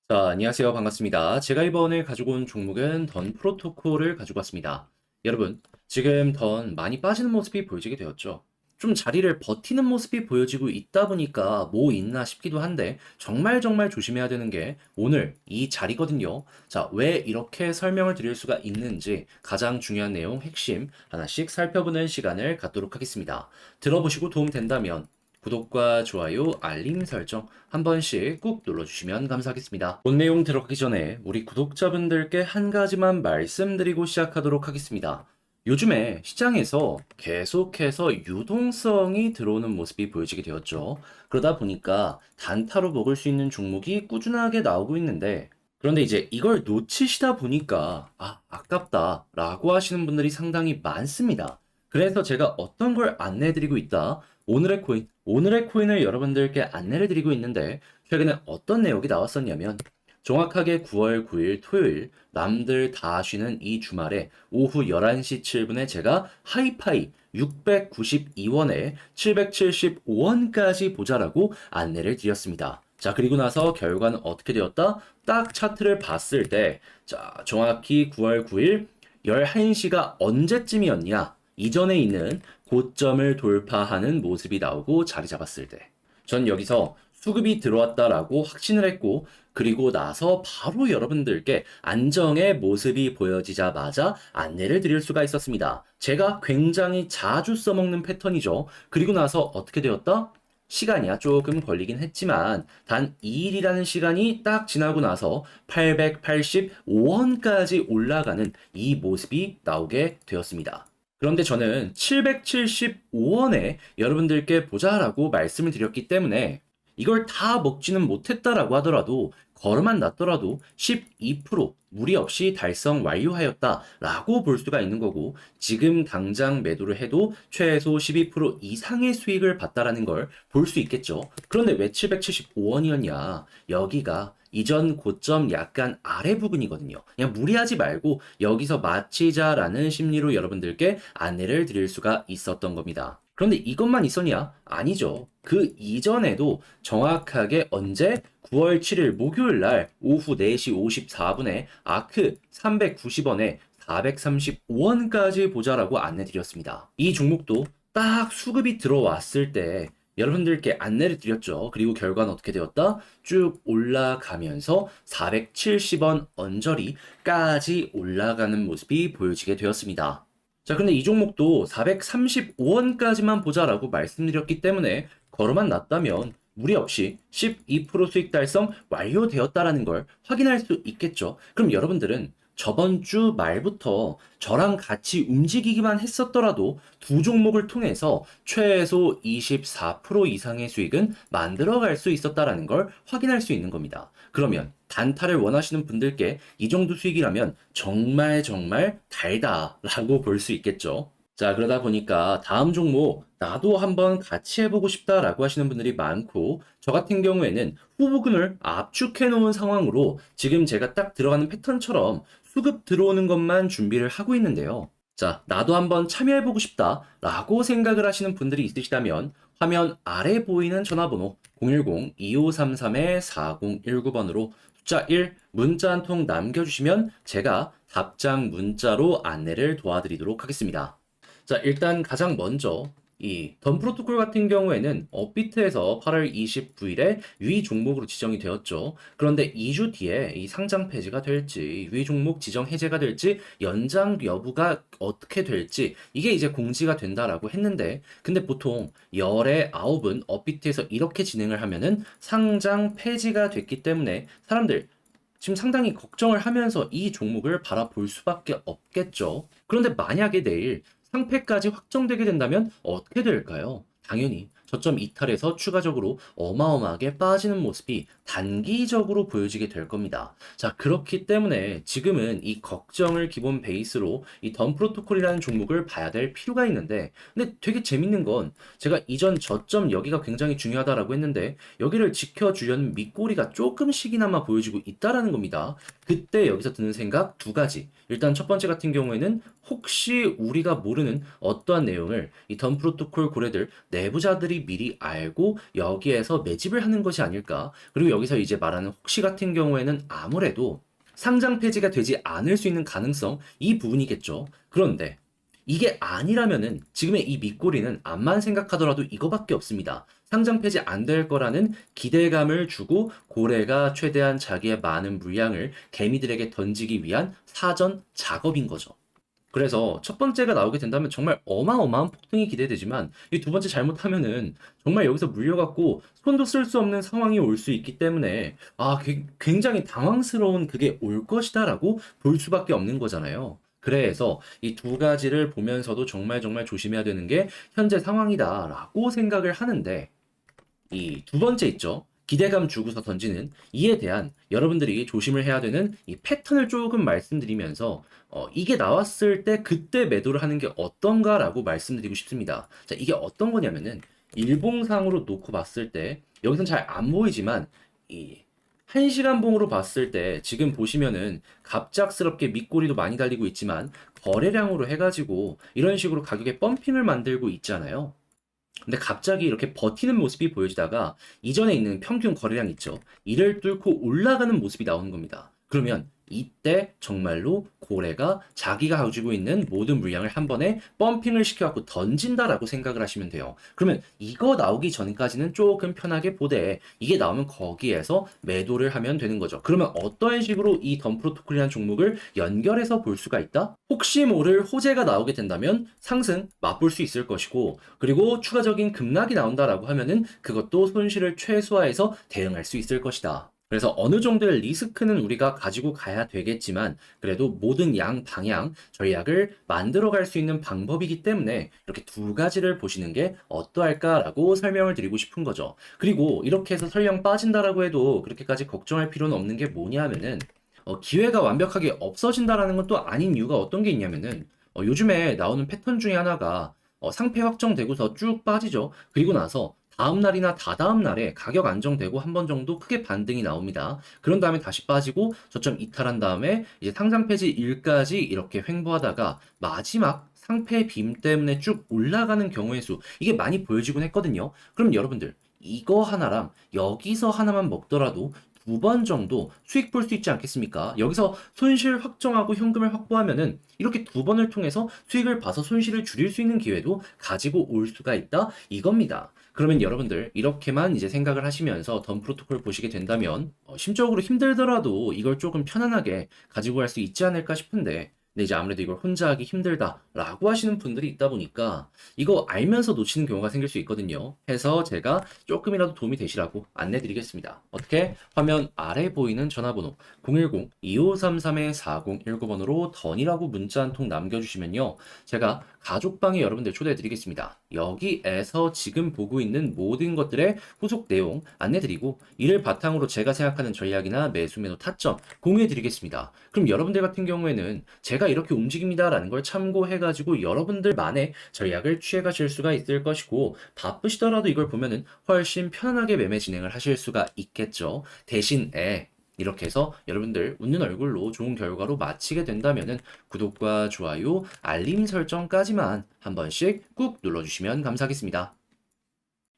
자, 안녕하세요. 반갑습니다. 제가 이번에 가지고 온 종목은 던 프로토콜을 가지고 왔습니다. 여러분, 지금 던 많이 빠지는 모습이 보여지게 되었죠. 좀 자리를 버티는 모습이 보여지고 있다 보니까 뭐 있나 싶기도 한데 정말 정말 조심해야 되는 게 오늘 이 자리거든요. 자, 왜 이렇게 설명을 드릴 수가 있는지 가장 중요한 내용 핵심 하나씩 살펴보는 시간을 갖도록 하겠습니다. 들어보시고 도움 된다면 구독과 좋아요, 알림 설정 한 번씩 꾹 눌러주시면 감사하겠습니다. 본 내용 들어가기 전에 우리 구독자분들께 한 가지만 말씀드리고 시작하도록 하겠습니다. 요즘에 시장에서 계속해서 유동성이 들어오는 모습이 보여지게 되었죠. 그러다 보니까 단타로 먹을 수 있는 종목이 꾸준하게 나오고 있는데, 그런데 이제 이걸 놓치시다 보니까 아깝다 라고 하시는 분들이 상당히 많습니다. 그래서 제가 어떤 걸 안내해드리고 있다. 오늘의 코인을 여러분들께 안내를 드리고 있는데, 최근에 어떤 내용이 나왔었냐면, 정확하게 9월 9일 토요일, 남들 다 쉬는 이 주말에 오후 11시 7분에 제가 하이파이 692원에 775원까지 보자라고 안내를 드렸습니다. 자, 그리고 나서 결과는 어떻게 되었다? 딱 차트를 봤을 때, 자, 정확히 9월 9일 11시가 언제쯤이었냐? 이전에 있는 고점을 돌파하는 모습이 나오고 자리 잡았을 때. 전 여기서 수급이 들어왔다라고 확신을 했고, 그리고 나서 바로 여러분들께 안정의 모습이 보여지자마자 안내를 드릴 수가 있었습니다. 제가 굉장히 자주 써먹는 패턴이죠. 그리고 나서 어떻게 되었다? 시간이야 조금 걸리긴 했지만 단 2일이라는 시간이 딱 지나고 나서 885원까지 올라가는 이 모습이 나오게 되었습니다. 그런데 저는 775원에 여러분들께 보자라고 말씀을 드렸기 때문에 이걸 다 먹지는 못했다라고 하더라도 걸음만 났더라도 12% 무리 없이 달성 완료하였다라고 볼 수가 있는 거고 지금 당장 매도를 해도 최소 12% 이상의 수익을 봤다라는 걸 볼 수 있겠죠. 그런데 왜 775원이었냐? 여기가 이전 고점 약간 아래 부분이거든요. 그냥 무리하지 말고 여기서 마치자라는 심리로 여러분들께 안내를 드릴 수가 있었던 겁니다. 그런데 이것만 있었냐? 아니죠. 그 이전에도 정확하게 언제 9월 7일 목요일 날 오후 4시 54분에 아크 390원에 435원까지 보자라고 안내드렸습니다. 이 종목도 딱 수급이 들어왔을 때 여러분들께 안내를 드렸죠. 그리고 결과는 어떻게 되었다? 쭉 올라가면서 470원 언저리까지 올라가는 모습이 보여지게 되었습니다. 자, 근데 이 종목도 435원까지만 보자라고 말씀드렸기 때문에 걸어만 놨다면 무리 없이 12% 수익 달성 완료되었다라는 걸 확인할 수 있겠죠. 그럼 여러분들은 저번 주 말부터 저랑 같이 움직이기만 했었더라도 두 종목을 통해서 최소 24% 이상의 수익은 만들어갈 수 있었다라는 걸 확인할 수 있는 겁니다. 그러면 단타를 원하시는 분들께 이 정도 수익이라면 정말 정말 달다라고 볼 수 있겠죠. 자, 그러다 보니까 다음 종목 나도 한번 같이 해보고 싶다라고 하시는 분들이 많고 저 같은 경우에는 후보군을 압축해 놓은 상황으로 지금 제가 딱 들어가는 패턴처럼 수급 들어오는 것만 준비를 하고 있는데요. 자, 나도 한번 참여해보고 싶다라고 생각을 하시는 분들이 있으시다면 화면 아래 보이는 전화번호 010-2533-4019번으로 숫자 1 문자 한 통 남겨주시면 제가 답장 문자로 안내를 도와드리도록 하겠습니다. 자, 일단 가장 먼저 이 던 프로토콜 같은 경우에는 업비트에서 8월 29일에 유의 종목으로 지정이 되었죠. 그런데 2주 뒤에 이 상장 폐지가 될지, 유의 종목 지정 해제가 될지, 연장 여부가 어떻게 될지 이게 이제 공지가 된다라고 했는데, 근데 보통 열의 9은 업비트에서 이렇게 진행을 하면은 상장 폐지가 됐기 때문에 사람들 지금 상당히 걱정을 하면서 이 종목을 바라볼 수밖에 없겠죠. 그런데 만약에 내일 상패까지 확정되게 된다면 어떻게 될까요? 당연히 저점 이탈에서 추가적으로 어마어마하게 빠지는 모습이 단기적으로 보여지게 될 겁니다. 자, 그렇기 때문에 지금은 이 걱정을 기본 베이스로 이 던 프로토콜이라는 종목을 봐야 될 필요가 있는데, 근데 되게 재밌는 건 제가 이전 저점 여기가 굉장히 중요하다라고 했는데 여기를 지켜주려는 밑꼬리가 조금씩이나마 보여지고 있다라는 겁니다. 그때 여기서 드는 생각 두 가지. 일단 첫 번째 같은 경우에는 혹시 우리가 모르는 어떠한 내용을 이 던 프로토콜 고래들 내부자들이 여러분들이 미리 알고 여기에서 매집을 하는 것이 아닐까. 그리고 여기서 이제 말하는 혹시 같은 경우에는 아무래도 상장 폐지가 되지 않을 수 있는 가능성, 이 부분이겠죠. 그런데 이게 아니라면은 지금의 이 밑꼬리는 암만 생각하더라도 이거밖에 없습니다. 상장 폐지 안 될 거라는 기대감을 주고 고래가 최대한 자기의 많은 물량을 개미들에게 던지기 위한 사전 작업인 거죠. 그래서 첫 번째가 나오게 된다면 정말 어마어마한 폭등이 기대되지만 이 두 번째 잘못하면은 정말 여기서 물려갖고 손도 쓸 수 없는 상황이 올 수 있기 때문에 굉장히 당황스러운 그게 올 것이다라고 볼 수밖에 없는 거잖아요. 그래서 이 두 가지를 보면서도 정말 정말 조심해야 되는 게 현재 상황이다라고 생각을 하는데 이 두 번째 있죠. 기대감 주고서 던지는 이에 대한 여러분들이 조심을 해야 되는 이 패턴을 조금 말씀드리면서 이게 나왔을 때 그때 매도를 하는 게 어떤가라고 말씀드리고 싶습니다. 자, 이게 어떤 거냐면은 일봉상으로 놓고 봤을 때 여기선 잘 안 보이지만 이 1시간 봉으로 봤을 때 지금 보시면은 갑작스럽게 밑꼬리도 많이 달리고 있지만 거래량으로 해가지고 이런 식으로 가격에 펌핑을 만들고 있잖아요. 근데 갑자기 이렇게 버티는 모습이 보여지다가 이전에 있는 평균 거래량 있죠. 이를 뚫고 올라가는 모습이 나오는 겁니다. 그러면 이때 정말로 고래가 자기가 가지고 있는 모든 물량을 한 번에 펌핑을 시켜갖고 던진다라고 생각을 하시면 돼요. 그러면 이거 나오기 전까지는 조금 편하게 보되 이게 나오면 거기에서 매도를 하면 되는 거죠. 그러면 어떤 식으로 이 덤 프로토콜이라는 종목을 연결해서 볼 수가 있다? 혹시 모를 호재가 나오게 된다면 상승 맛볼 수 있을 것이고 그리고 추가적인 급락이 나온다라고 하면은 그것도 손실을 최소화해서 대응할 수 있을 것이다. 그래서 어느 정도의 리스크는 우리가 가지고 가야 되겠지만 그래도 모든 양 방향 전략을 만들어 갈 수 있는 방법이기 때문에 이렇게 두 가지를 보시는 게 어떠할까라고 설명을 드리고 싶은 거죠. 그리고 이렇게 해서 설령 빠진다라고 해도 그렇게까지 걱정할 필요는 없는 게 뭐냐면은 기회가 완벽하게 없어진다라는 건 또 아닌 이유가 어떤 게 있냐면은 요즘에 나오는 패턴 중에 하나가 상패 확정되고서 쭉 빠지죠. 그리고 나서 다음 날이나 다다음 날에 가격 안정되고 한 번 정도 크게 반등이 나옵니다. 그런 다음에 다시 빠지고 저점 이탈한 다음에 이제 상장 폐지 일까지 이렇게 횡보하다가 마지막 상패 빔 때문에 쭉 올라가는 경우의 수 이게 많이 보여지곤 했거든요. 그럼 여러분들 이거 하나랑 여기서 하나만 먹더라도 두 번 정도 수익 볼 수 있지 않겠습니까? 여기서 손실 확정하고 현금을 확보하면은 이렇게 두 번을 통해서 수익을 봐서 손실을 줄일 수 있는 기회도 가지고 올 수가 있다 이겁니다. 그러면 여러분들 이렇게만 이제 생각을 하시면서 덤 프로토콜 보시게 된다면 심적으로 힘들더라도 이걸 조금 편안하게 가지고 갈 수 있지 않을까 싶은데 근데 이제 아무래도 이걸 혼자 하기 힘들다라고 하시는 분들이 있다 보니까 이거 알면서 놓치는 경우가 생길 수 있거든요. 해서 제가 조금이라도 도움이 되시라고 안내 드리겠습니다. 어떻게? 화면 아래 보이는 전화번호 010-2533-4019번으로 던이라고 문자 한 통 남겨주시면요. 제가 가족방에 여러분들 초대해 드리겠습니다. 여기에서 지금 보고 있는 모든 것들의 후속 내용 안내 드리고 이를 바탕으로 제가 생각하는 전략이나 매수 매도 타점 공유해 드리겠습니다. 그럼 여러분들 같은 경우에는 제가 이렇게 움직입니다라는 걸 참고해가지고 여러분들만의 전략을 취해가실 수가 있을 것이고 바쁘시더라도 이걸 보면은 훨씬 편안하게 매매 진행을 하실 수가 있겠죠. 대신에 이렇게 해서 여러분들 웃는 얼굴로 좋은 결과로 마치게 된다면은 구독과 좋아요, 알림 설정까지만 한 번씩 꾹 눌러주시면 감사하겠습니다.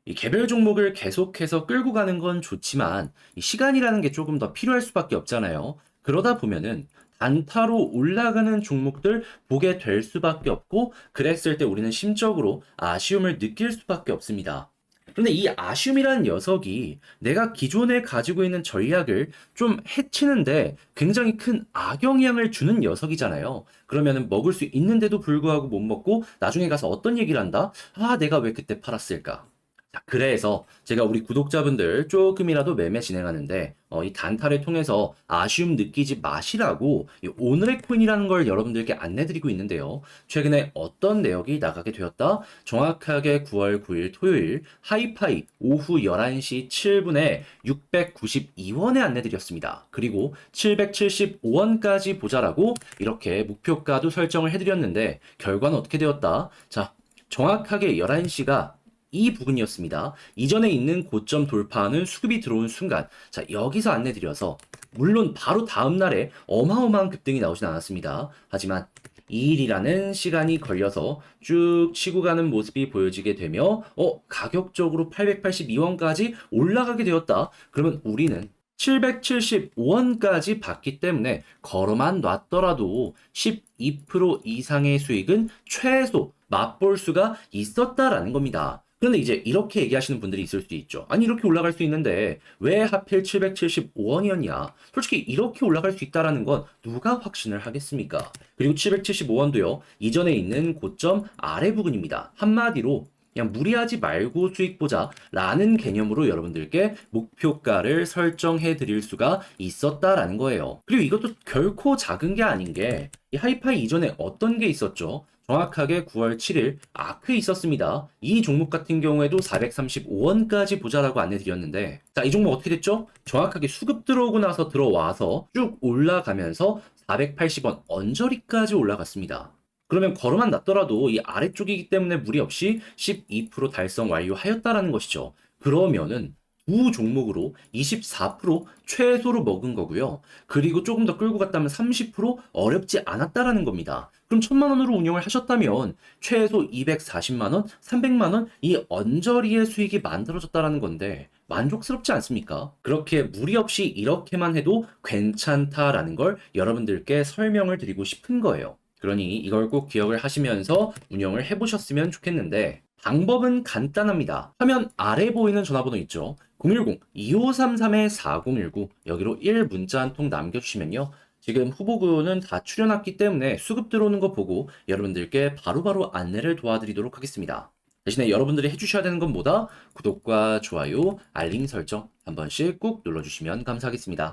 이 개별 종목을 계속해서 끌고 가는 건 좋지만 이 시간이라는 게 조금 더 필요할 수밖에 없잖아요. 그러다 보면은 단타로 올라가는 종목들 보게 될 수밖에 없고 그랬을 때 우리는 심적으로 아쉬움을 느낄 수밖에 없습니다. 그런데 이 아쉬움이라는 녀석이 내가 기존에 가지고 있는 전략을 좀 해치는데 굉장히 큰 악영향을 주는 녀석이잖아요. 그러면은 먹을 수 있는데도 불구하고 못 먹고 나중에 가서 어떤 얘기를 한다? 아, 내가 왜 그때 팔았을까? 자, 그래서 제가 우리 구독자분들 조금이라도 매매 진행하는데 이 단타를 통해서 아쉬움 느끼지 마시라고 이 오늘의 코인이라는 걸 여러분들께 안내드리고 있는데요. 최근에 어떤 내역이 나가게 되었다? 정확하게 9월 9일 토요일 하이파이 오후 11시 7분에 692원에 안내드렸습니다. 그리고 775원까지 보자라고 이렇게 목표가도 설정을 해드렸는데 결과는 어떻게 되었다? 자, 정확하게 11시가 이 부분이었습니다. 이전에 있는 고점 돌파하는 수급이 들어온 순간 자 여기서 안내드려서 물론 바로 다음날에 어마어마한 급등이 나오진 않았습니다. 하지만 2일이라는 시간이 걸려서 쭉 치고 가는 모습이 보여지게 되며 가격적으로 882원까지 올라가게 되었다. 그러면 우리는 775원까지 받기 때문에 걸어만 놨더라도 12% 이상의 수익은 최소 맛볼 수가 있었다라는 겁니다. 그런데 이제 이렇게 얘기하시는 분들이 있을 수 있죠. 아니, 이렇게 올라갈 수 있는데 왜 하필 775원이었냐? 솔직히 이렇게 올라갈 수 있다라는 건 누가 확신을 하겠습니까? 그리고 775원도요, 이전에 있는 고점 아래 부근입니다. 한마디로 그냥 무리하지 말고 수익 보자 라는 개념으로 여러분들께 목표가를 설정해 드릴 수가 있었다라는 거예요. 그리고 이것도 결코 작은 게 아닌 게 이 하이파이 이전에 어떤 게 있었죠? 정확하게 9월 7일 아크 있었습니다. 이 종목 같은 경우에도 435원까지 보자라고 안내드렸는데, 자, 이 종목 어떻게 됐죠? 정확하게 수급 들어오고 나서 들어와서 쭉 올라가면서 480원 언저리까지 올라갔습니다. 그러면 걸어만 놨더라도 이 아래쪽이기 때문에 무리 없이 12% 달성 완료하였다라는 것이죠. 그러면은 두 종목으로 24% 최소로 먹은 거고요. 그리고 조금 더 끌고 갔다면 30% 어렵지 않았다라는 겁니다. 그럼 1000만 원으로 운영을 하셨다면 최소 240만 원, 300만 원 이 언저리의 수익이 만들어졌다라는 건데 만족스럽지 않습니까? 그렇게 무리 없이 이렇게만 해도 괜찮다라는 걸 여러분들께 설명을 드리고 싶은 거예요. 그러니 이걸 꼭 기억을 하시면서 운영을 해보셨으면 좋겠는데, 방법은 간단합니다. 화면 아래 보이는 전화번호 있죠? 010-2533-4019 여기로 1문자 한 통 남겨주시면요. 지금 후보군은 다 출연했기 때문에 수급 들어오는 거 보고 여러분들께 바로바로 안내를 도와드리도록 하겠습니다. 대신에 여러분들이 해주셔야 되는 건 뭐다? 구독과 좋아요, 알림 설정 한 번씩 꼭 눌러주시면 감사하겠습니다.